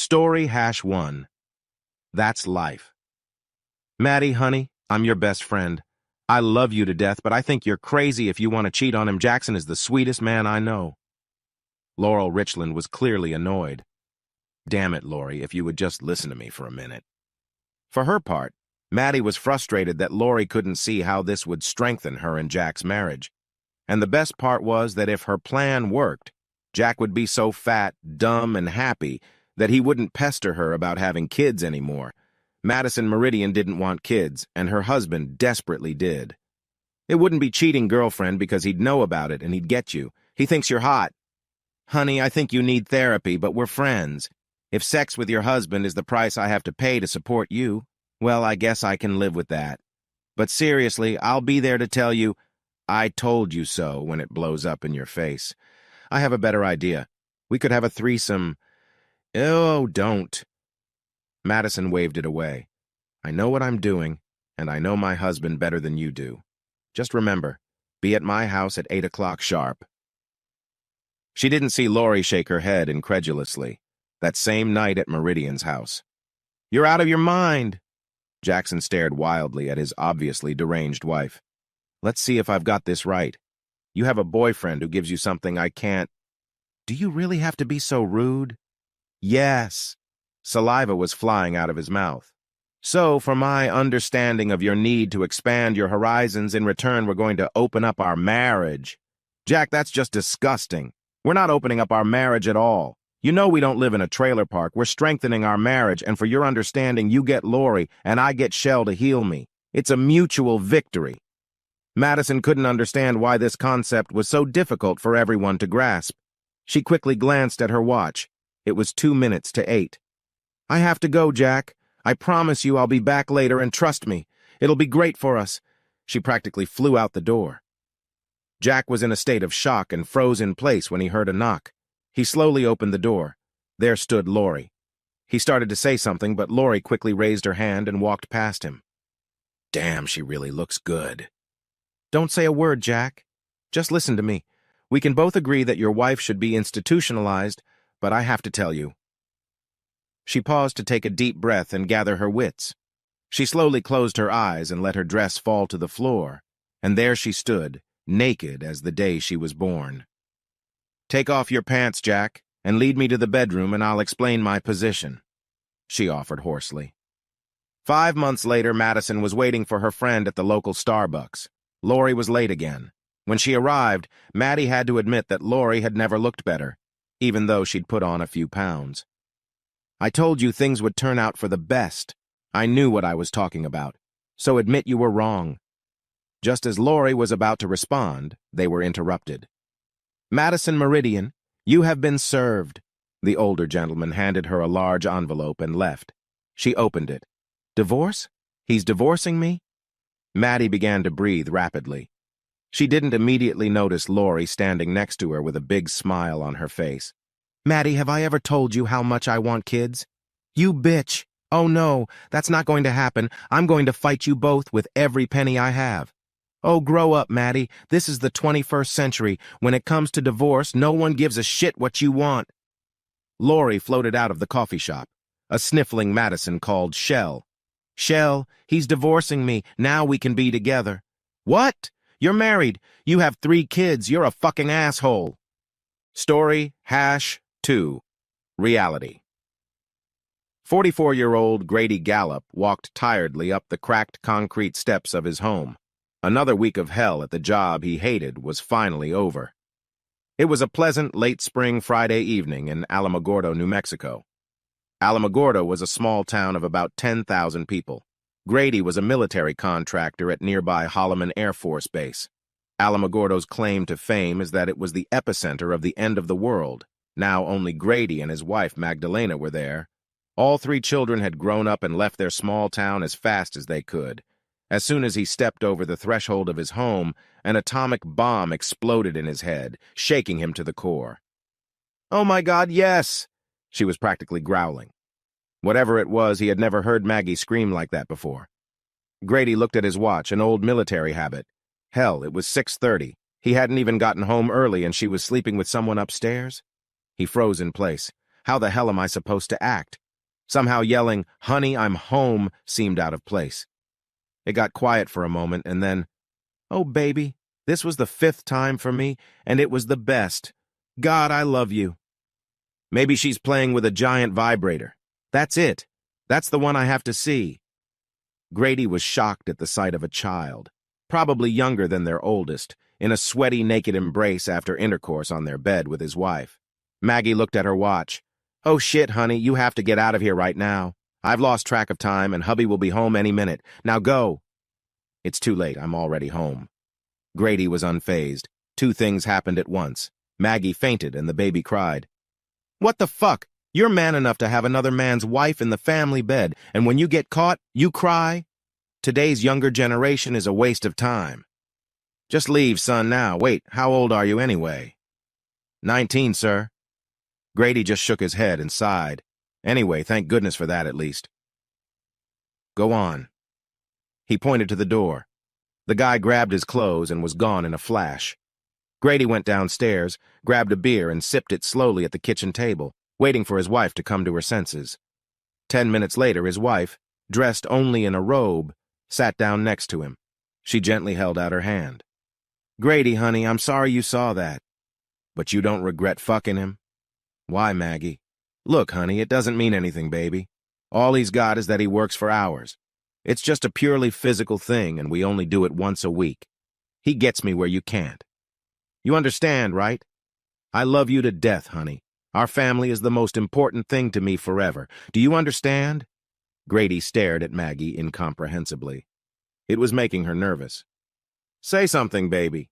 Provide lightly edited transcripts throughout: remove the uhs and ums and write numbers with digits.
Story-1. That's life. Maddie, honey, I'm your best friend. I love you to death, but I think you're crazy if you want to cheat on him. Jackson is the sweetest man I know. Laurel Richland was clearly annoyed. Damn it, Lori, if you would just listen to me for a minute. For her part, Maddie was frustrated that Lori couldn't see how this would strengthen her and Jack's marriage. And the best part was that if her plan worked, Jack would be so fat, dumb, and happy that he wouldn't pester her about having kids anymore. Madison Meridian didn't want kids, and her husband desperately did. It wouldn't be cheating, girlfriend, because he'd know about it and he'd get you. He thinks you're hot. Honey, I think you need therapy, but we're friends. If sex with your husband is the price I have to pay to support you, well, I guess I can live with that. But seriously, I'll be there to tell you, I told you so when it blows up in your face. I have a better idea. We could have a threesome. Oh, don't. Madison waved it away. I know what I'm doing, and I know my husband better than you do. Just remember, be at my house at 8 o'clock sharp. She didn't see Lori shake her head incredulously. That same night at Meridian's house. You're out of your mind. Jackson stared wildly at his obviously deranged wife. Let's see if I've got this right. You have a boyfriend who gives you something I can't. Do you really have to be so rude? Yes. Saliva was flying out of his mouth. So, for my understanding of your need to expand your horizons, in return we're going to open up our marriage. Jack, that's just disgusting. We're not opening up our marriage at all. You know we don't live in a trailer park. We're strengthening our marriage, and for your understanding, you get Lori, and I get Shell to heal me. It's a mutual victory. Madison couldn't understand why this concept was so difficult for everyone to grasp. She quickly glanced at her watch. It was 2 minutes to 8. I have to go, Jack. I promise you I'll be back later, and trust me, it'll be great for us. She practically flew out the door. Jack was in a state of shock and froze in place when he heard a knock. He slowly opened the door. There stood Lori. He started to say something, but Lori quickly raised her hand and walked past him. Damn, she really looks good. Don't say a word, Jack. Just listen to me. We can both agree that your wife should be institutionalized, but I have to tell you. She paused to take a deep breath and gather her wits. She slowly closed her eyes and let her dress fall to the floor, and there she stood, naked as the day she was born. Take off your pants, Jack, and lead me to the bedroom, and I'll explain my position, she offered hoarsely. 5 months later, Madison was waiting for her friend at the local Starbucks. Lori was late again. When she arrived, Maddie had to admit that Lori had never looked better, even though she'd put on a few pounds. I told you things would turn out for the best. I knew what I was talking about, so admit you were wrong. Just as Lori was about to respond, they were interrupted. Madison Meridian, you have been served. The older gentleman handed her a large envelope and left. She opened it. Divorce? He's divorcing me? Maddie began to breathe rapidly. She didn't immediately notice Lori standing next to her with a big smile on her face. Maddie, have I ever told you how much I want kids? You bitch! Oh no, that's not going to happen. I'm going to fight you both with every penny I have. Oh, grow up, Maddie. This is the 21st century. When it comes to divorce, no one gives a shit what you want. Lori floated out of the coffee shop. A sniffling Madison called Shell. Shell, he's divorcing me. Now we can be together. What? You're married. You have 3 kids. You're a fucking asshole. Story-2. Reality. 44-year-old Grady Gallup walked tiredly up the cracked concrete steps of his home. Another week of hell at the job he hated was finally over. It was a pleasant late spring Friday evening in Alamogordo, New Mexico. Alamogordo was a small town of about 10,000 people. Grady was a military contractor at nearby Holloman Air Force Base. Alamogordo's claim to fame is that it was the epicenter of the end of the world. Now only Grady and his wife Magdalena were there. All 3 children had grown up and left their small town as fast as they could. As soon as he stepped over the threshold of his home, an atomic bomb exploded in his head, shaking him to the core. Oh my God, yes! She was practically growling. Whatever it was, he had never heard Maggie scream like that before. Grady looked at his watch, an old military habit. Hell, it was 6:30. He hadn't even gotten home early and she was sleeping with someone upstairs. He froze in place. How the hell am I supposed to act? Somehow yelling, "Honey, I'm home," seemed out of place. It got quiet for a moment, and then, "Oh, baby, this was the 5th time for me, and it was the best. God, I love you." Maybe she's playing with a giant vibrator. That's it. That's the one I have to see. Grady was shocked at the sight of a child, probably younger than their oldest, in a sweaty, naked embrace after intercourse on their bed with his wife. Maggie looked at her watch. "Oh shit, honey, you have to get out of here right now. I've lost track of time, and hubby will be home any minute. Now go." "It's too late, I'm already home." Grady was unfazed. Two things happened at once. Maggie fainted, and the baby cried. "What the fuck? You're man enough to have another man's wife in the family bed, and when you get caught, you cry? Today's younger generation is a waste of time." "Just leave, son, now. Wait, how old are you anyway?" 19, sir." Grady just shook his head and sighed. "Anyway, thank goodness for that at least." "Go on." He pointed to the door. The guy grabbed his clothes and was gone in a flash. Grady went downstairs, grabbed a beer, and sipped it slowly at the kitchen table, waiting for his wife to come to her senses. 10 minutes later, his wife, dressed only in a robe, sat down next to him. She gently held out her hand. "Grady, honey, I'm sorry you saw that." "But you don't regret fucking him?" "Why, Maggie?" "Look, honey, it doesn't mean anything, baby. All he's got is that he works for hours. It's just a purely physical thing, and we only do it once a week. He gets me where you can't. You understand, right? I love you to death, honey. Our family is the most important thing to me forever. Do you understand?" Grady stared at Maggie incomprehensibly. It was making her nervous. "Say something, baby."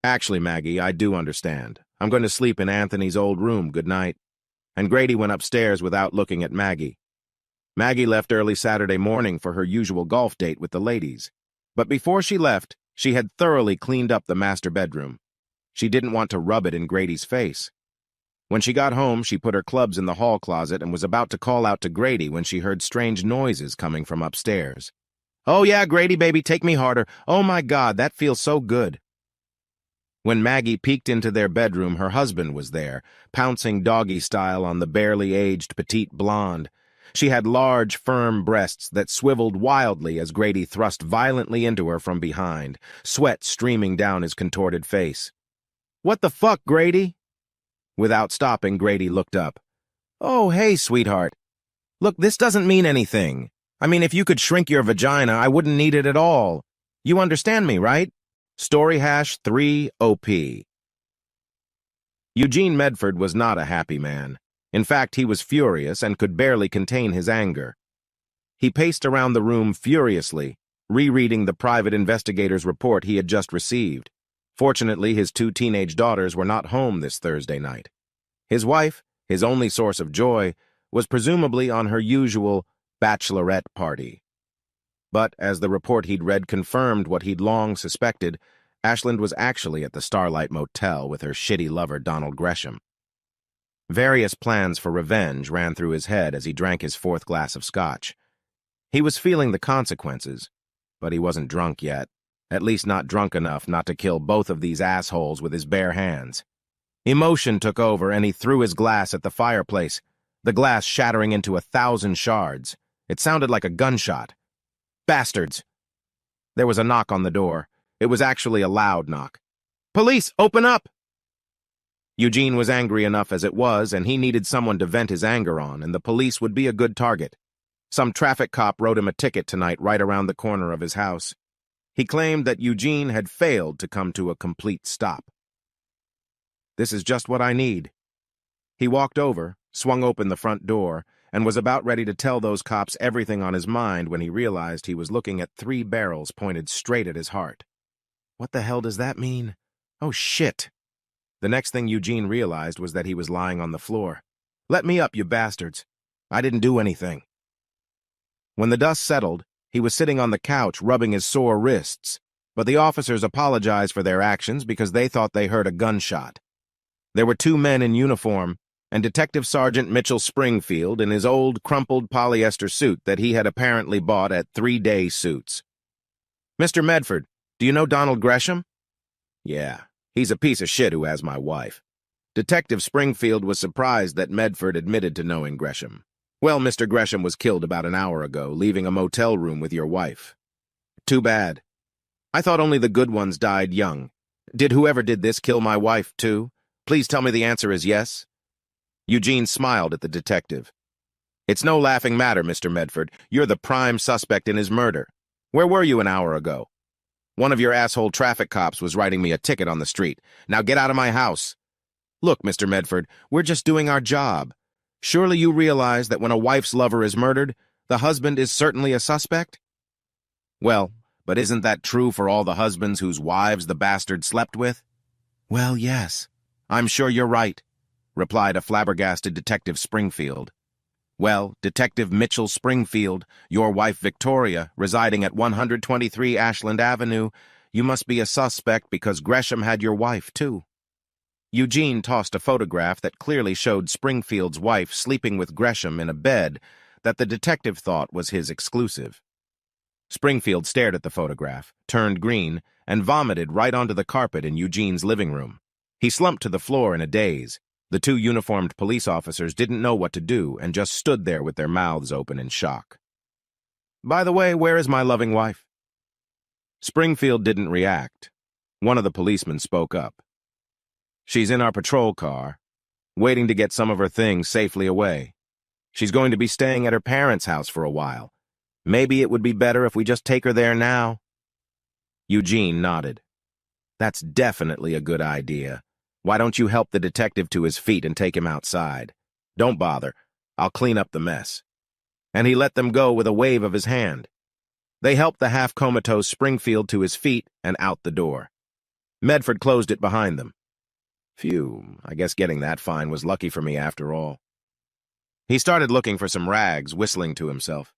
"Actually, Maggie, I do understand. I'm going to sleep in Anthony's old room. Good night." And Grady went upstairs without looking at Maggie. Maggie left early Saturday morning for her usual golf date with the ladies. But before she left, she had thoroughly cleaned up the master bedroom. She didn't want to rub it in Grady's face. When she got home, she put her clubs in the hall closet and was about to call out to Grady when she heard strange noises coming from upstairs. "Oh yeah, Grady, baby, take me harder. Oh my God, that feels so good." When Maggie peeked into their bedroom, her husband was there, pouncing doggy style on the barely aged petite blonde. She had large, firm breasts that swiveled wildly as Grady thrust violently into her from behind, sweat streaming down his contorted face. "What the fuck, Grady?" Without stopping, Grady looked up. "Oh, hey, sweetheart. Look, this doesn't mean anything. I mean, if you could shrink your vagina, I wouldn't need it at all. You understand me, right? Story hash 3 OP. Eugene Medford was not a happy man. In fact, he was furious and could barely contain his anger. He paced around the room furiously, rereading the private investigator's report he had just received. Fortunately, his 2 teenage daughters were not home this Thursday night. His wife, his only source of joy, was presumably on her usual bachelorette party. But as the report he'd read confirmed what he'd long suspected, Ashland was actually at the Starlight Motel with her shitty lover Donald Gresham. Various plans for revenge ran through his head as he drank his 4th glass of scotch. He was feeling the consequences, but he wasn't drunk yet, at least not drunk enough not to kill both of these assholes with his bare hands. Emotion took over and he threw his glass at the fireplace, the glass shattering into 1,000 shards. It sounded like a gunshot. Bastards! There was a knock on the door. It was actually a loud knock. "Police, open up!" Eugene was angry enough as it was, and he needed someone to vent his anger on, and the police would be a good target. Some traffic cop wrote him a ticket tonight right around the corner of his house. He claimed that Eugene had failed to come to a complete stop. "This is just what I need." He walked over, swung open the front door, and was about ready to tell those cops everything on his mind when he realized he was looking at 3 barrels pointed straight at his heart. What the hell does that mean? Oh, shit. The next thing Eugene realized was that he was lying on the floor. "Let me up, you bastards. I didn't do anything." When the dust settled, he was sitting on the couch rubbing his sore wrists, but the officers apologized for their actions because they thought they heard a gunshot. There were 2 men in uniform, and Detective Sergeant Mitchell Springfield in his old, crumpled polyester suit that he had apparently bought at 3-day suits. "Mr. Medford, do you know Donald Gresham?" "Yeah, he's a piece of shit who has my wife." Detective Springfield was surprised that Medford admitted to knowing Gresham. Well, Mr. Gresham was killed about an hour ago, leaving a motel room with your wife. Too bad. I thought only the good ones died young. Did whoever did this kill my wife, too? Please tell me the answer is yes. Eugene smiled at the detective. It's no laughing matter, Mr. Medford. You're the prime suspect in his murder. Where were you an hour ago? One of your asshole traffic cops was writing me a ticket on the street. Now get out of my house. Look, Mr. Medford, we're just doing our job. Surely you realize that when a wife's lover is murdered, the husband is certainly a suspect? Well, but isn't that true for all the husbands whose wives the bastard slept with? Well, yes. I'm sure you're right, replied a flabbergasted Detective Springfield. Well, Detective Mitchell Springfield, your wife Victoria, residing at 123 Ashland Avenue, you must be a suspect because Gresham had your wife, too. Eugene tossed a photograph that clearly showed Springfield's wife sleeping with Gresham in a bed that the detective thought was his exclusive. Springfield stared at the photograph, turned green, and vomited right onto the carpet in Eugene's living room. He slumped to the floor in a daze. The two uniformed police officers didn't know what to do and just stood there with their mouths open in shock. By the way, where is my loving wife? Springfield didn't react. One of the policemen spoke up. She's in our patrol car, waiting to get some of her things safely away. She's going to be staying at her parents' house for a while. Maybe it would be better if we just take her there now. Eugene nodded. That's definitely a good idea. Why don't you help the detective to his feet and take him outside? Don't bother. I'll clean up the mess. And he let them go with a wave of his hand. They helped the half-comatose Springfield to his feet and out the door. Medford closed it behind them. Phew, I guess getting that fine was lucky for me after all. He started looking for some rags, whistling to himself.